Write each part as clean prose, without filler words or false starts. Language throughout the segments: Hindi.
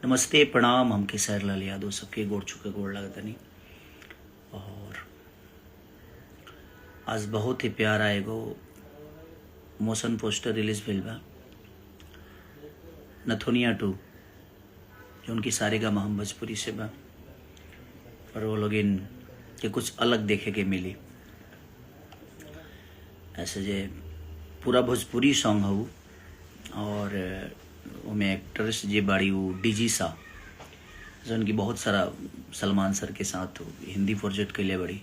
नमस्ते प्रणाम। हम खेसारी लाल यादव सबके गोड़ छुके गोड़ लगतनी। और आज बहुत ही प्यारा एगो मोशन पोस्टर रिलीज भइल बा, नथुनिया 2, जो उनकी सारेगामा हम भोजपुरी से बा। और वो लोग इन के कुछ अलग देखे के मिली। ऐसे जे पूरा भोजपुरी सॉन्ग हऊ और उनमें एक्ट्रेस जे बाड़ी वो डीजी सा, जो उनकी बहुत सारा सलमान सर के साथ हिंदी प्रोजेक्ट के लिए बड़ी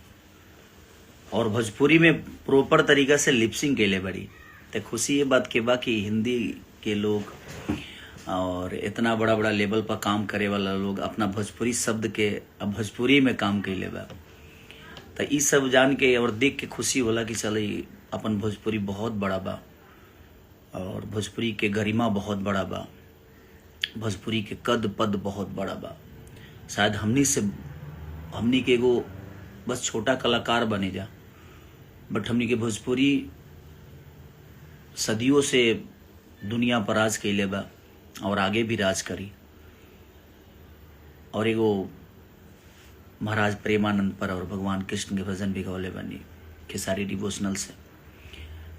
और भोजपुरी में प्रॉपर तरीका से लिपसिंग के लिए बड़ी। तो खुशी ये बात के बा कि हिंदी के लोग और इतना बड़ा बड़ा लेवल पर काम करे वाला लोग अपना भोजपुरी शब्द के अब भोजपुरी में काम कैले बा। तो ये सब जान के और देख के खुशी होला कि चल अपन भोजपुरी बहुत बड़ा बा और भोजपुरी के गरिमा बहुत बड़ा बा, भोजपुरी के कद पद बहुत बड़ा बा। शायद हमनी के एगो बस छोटा कलाकार बने जा, बट हमनी के भोजपुरी सदियों से दुनिया पर राज कैले बा और आगे भी राज करी। और एगो महाराज प्रेमानंद पर और भगवान कृष्ण के भजन भी गौले बनी खेसारी डिवोशनल से,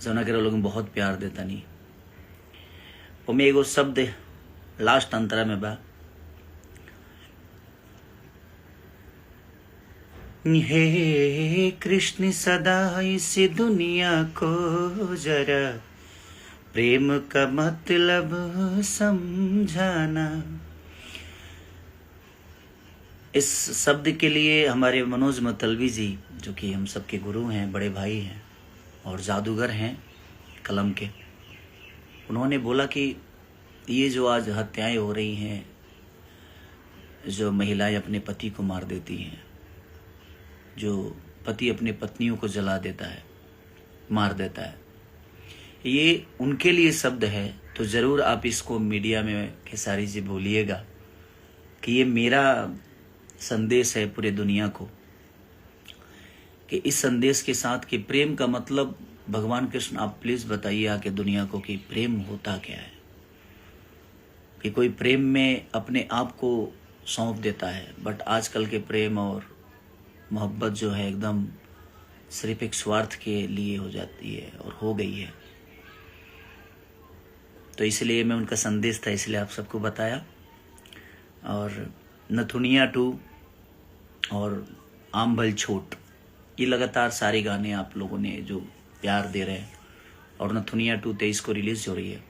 जौना के लोग बहुत प्यार देता नहीं। उनमें एगो शब्द लास्ट अंतरा में बा, हे कृष्ण सदा इस दुनिया को जरा प्रेम का मतलब समझाना। इस शब्द के लिए हमारे मनोज मतलबी जी, जो कि हम सबके गुरु हैं, बड़े भाई हैं और जादूगर हैं कलम के, उन्होंने बोला कि ये जो आज हत्याएं हो रही हैं, जो महिलाएं अपने पति को मार देती हैं, जो पति अपने पत्नियों को जला देता है, मार देता है, ये उनके लिए शब्द है। तो ज़रूर आप इसको मीडिया में खेसारी जी बोलिएगा कि ये मेरा संदेश है पूरे दुनिया को, कि इस संदेश के साथ कि प्रेम का मतलब भगवान कृष्ण आप प्लीज़ बताइए आके दुनिया को कि प्रेम होता क्या है। कि कोई प्रेम में अपने आप को सौंप देता है, बट आजकल के प्रेम और मोहब्बत जो है एकदम सिर्फ एक स्वार्थ के लिए हो जाती है और हो गई है। तो इसलिए मैं उनका संदेश था, इसलिए आप सबको बताया। और नथुनिया 2 और आम भल छोट, ये लगातार सारे गाने आप लोगों ने जो प्यार दे रहे हैं। और नथुनिया 2 23 को रिलीज हो रही है।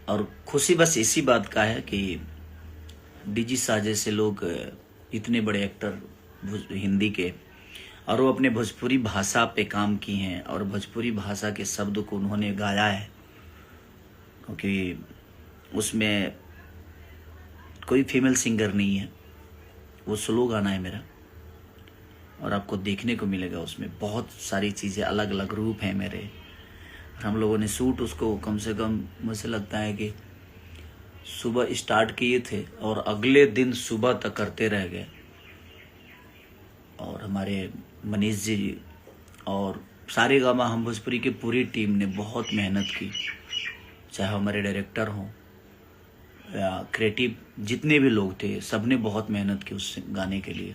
और खुशी बस इसी बात का है कि डीजी सा जैसे लोग इतने बड़े एक्टर हिंदी के, और वो अपने भोजपुरी भाषा पे काम की हैं और भोजपुरी भाषा के शब्द को उन्होंने गाया है, क्योंकि उसमें कोई फीमेल सिंगर नहीं है, वो स्लो गाना है मेरा। और आपको देखने को मिलेगा उसमें बहुत सारी चीज़ें, अलग अलग रूप हैं मेरे। हम लोगों ने शूट उसको कम से कम मुझे लगता है कि सुबह स्टार्ट किए थे और अगले दिन सुबह तक करते रह गए। और हमारे मनीष जी और सारेगामा हम भोजपुरी की पूरी टीम ने बहुत मेहनत की, चाहे हमारे डायरेक्टर हों या क्रिएटिव जितने भी लोग थे, सब ने बहुत मेहनत की उस गाने के लिए।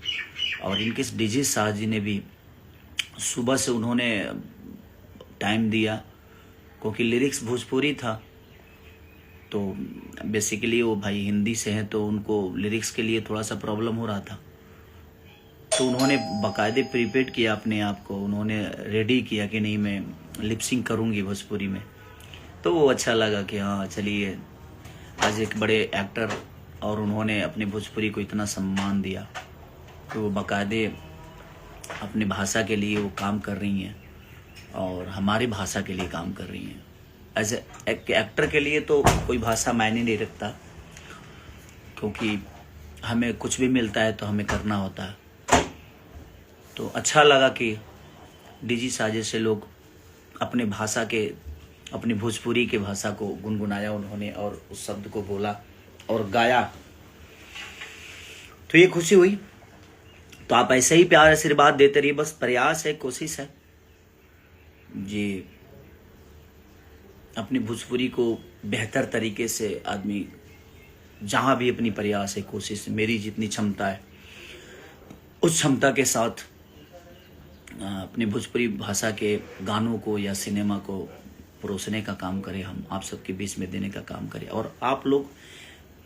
और इनके डीजे शाह जी ने भी सुबह से उन्होंने टाइम दिया, क्योंकि लिरिक्स भोजपुरी था। तो बेसिकली वो भाई हिंदी से हैं, तो उनको लिरिक्स के लिए थोड़ा सा प्रॉब्लम हो रहा था। तो उन्होंने बाकायदे प्रिपेयर किया अपने आप को, उन्होंने रेडी किया कि नहीं मैं लिपसिंग करूँगी भोजपुरी में। तो वो अच्छा लगा कि हाँ चलिए आज एक बड़े एक्टर और उन्होंने अपने भोजपुरी को इतना सम्मान दिया, तो वो बाकायदे अपनी भाषा के लिए वो काम कर रही हैं और हमारी भाषा के लिए काम कर रही हैं। एज एक एक्टर के लिए तो कोई भाषा मायने नहीं रखता, क्योंकि हमें कुछ भी मिलता है तो हमें करना होता है। तो अच्छा लगा कि डीजी साजे से लोग अपने भाषा के, अपनी भोजपुरी के भाषा को गुनगुनाया उन्होंने और उस शब्द को बोला और गाया। तो ये खुशी हुई। तो आप ऐसे ही प्यार आशीर्वाद देते रहिए, बस प्रयास है, कोशिश है जी, अपनी भोजपुरी को बेहतर तरीके से आदमी जहाँ भी अपनी प्रयास है, कोशिश, मेरी जितनी क्षमता है उस क्षमता के साथ अपने भोजपुरी भाषा के गानों को या सिनेमा को परोसने का काम करें, हम आप सबके बीच में देने का काम करें। और आप लोग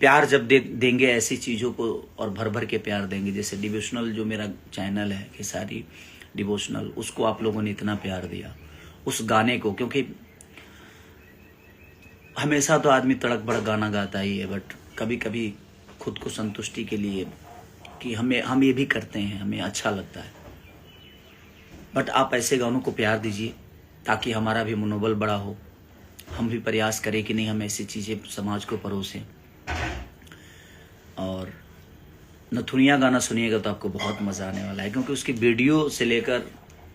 प्यार जब देंगे ऐसी चीज़ों को, और भर भर के प्यार देंगे, जैसे डिवोशनल जो मेरा चैनल है खेसारी डिवोशनल, उसको आप लोगों ने इतना प्यार दिया, उस गाने को, क्योंकि हमेशा तो आदमी तड़क भड़क गाना गाता ही है, बट कभी कभी खुद को संतुष्टि के लिए कि हम ये भी करते हैं, हमें अच्छा लगता है। बट आप ऐसे गानों को प्यार दीजिए ताकि हमारा भी मनोबल बड़ा हो, हम भी प्रयास करें कि नहीं हम ऐसी चीज़ें समाज को परोसें। और नथुनिया गाना सुनिएगा तो आपको बहुत मज़ा आने वाला है, क्योंकि उसकी वीडियो से लेकर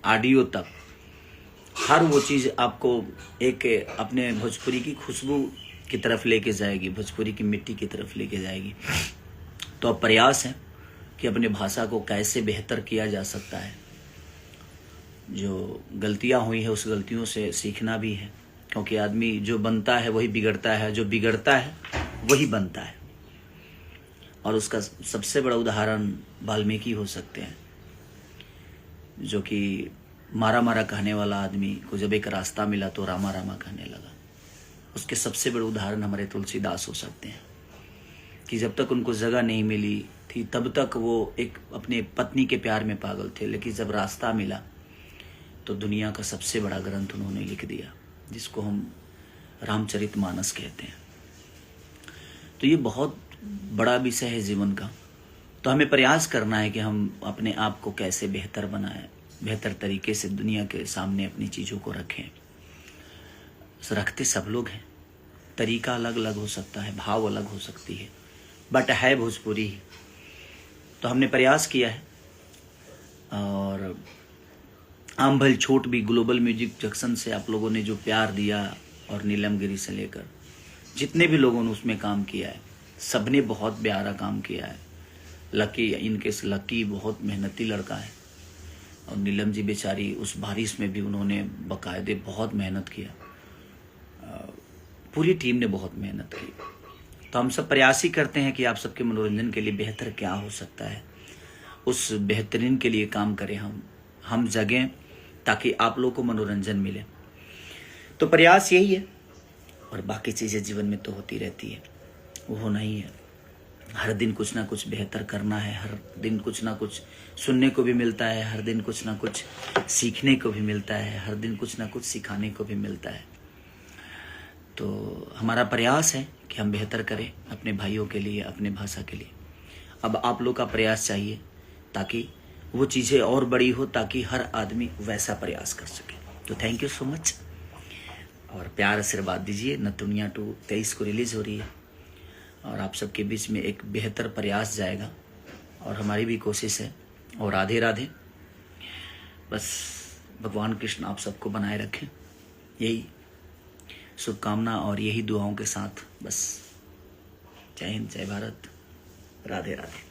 ऑडियो तक हर वो चीज़ आपको एक अपने भोजपुरी की खुशबू की तरफ लेके जाएगी, भोजपुरी की मिट्टी की तरफ लेके जाएगी। तो अब प्रयास है कि अपने भाषा को कैसे बेहतर किया जा सकता है। जो गलतियां हुई है उस गलतियों से सीखना भी है, क्योंकि आदमी जो बनता है वही बिगड़ता है, जो बिगड़ता है वही बनता है। और उसका सबसे बड़ा उदाहरण वाल्मीकि हो सकते हैं, जो कि मारा मारा कहने वाला आदमी को जब एक रास्ता मिला तो रामा रामा कहने लगा। उसके सबसे बड़े उदाहरण हमारे तुलसीदास हो सकते हैं, कि जब तक उनको जगह नहीं मिली थी तब तक वो एक अपने पत्नी के प्यार में पागल थे, लेकिन जब रास्ता मिला तो दुनिया का सबसे बड़ा ग्रंथ उन्होंने लिख दिया, जिसको हम रामचरितमानस कहते हैं। तो ये बहुत बड़ा विषय है जीवन का। तो हमें प्रयास करना है कि हम अपने आप को कैसे बेहतर बनाएं, बेहतर तरीके से दुनिया के सामने अपनी चीज़ों को रखें। रखते सब लोग हैं, तरीका अलग अलग हो सकता है, भाव अलग हो सकती है, बट है भोजपुरी ही। तो हमने प्रयास किया है। और आम भल छोट भी ग्लोबल म्यूजिक जंक्शन से आप लोगों ने जो प्यार दिया, और नीलमगिरी से लेकर जितने भी लोगों ने उसमें काम किया है, सबने बहुत प्यारा काम किया है। लकी, इनके लकी बहुत मेहनती लड़का है, और नीलम जी बेचारी उस बारिश में भी उन्होंने बाकायदे बहुत मेहनत किया। पूरी टीम ने बहुत मेहनत की। तो हम सब प्रयास ही करते हैं कि आप सबके मनोरंजन के लिए बेहतर क्या हो सकता है, उस बेहतरीन के लिए काम करें, हम जगें ताकि आप लोगों को मनोरंजन मिले। तो प्रयास यही है, और बाकी चीज़ें जीवन में तो होती रहती है, वो होना ही है। हर दिन कुछ ना कुछ बेहतर करना है, हर दिन कुछ ना कुछ सुनने को भी मिलता है, हर दिन कुछ ना कुछ सीखने को भी मिलता है, हर दिन कुछ ना कुछ सिखाने को भी मिलता है। तो हमारा प्रयास है कि हम बेहतर करें अपने भाइयों के लिए, अपने भाषा के लिए। अब आप लोग का प्रयास चाहिए ताकि वो चीज़ें और बड़ी हो, ताकि हर आदमी वैसा प्रयास कर सके। तो थैंक यू सो मच, और प्यार आशीर्वाद दीजिए। नथुनिया 2 23 को रिलीज़ हो रही है, और आप सबके बीच में एक बेहतर प्रयास जाएगा, और हमारी भी कोशिश है। और राधे राधे। बस भगवान कृष्ण आप सबको बनाए रखें, यही शुभकामना और यही दुआओं के साथ बस। जय हिंद, जय भारत, राधे राधे।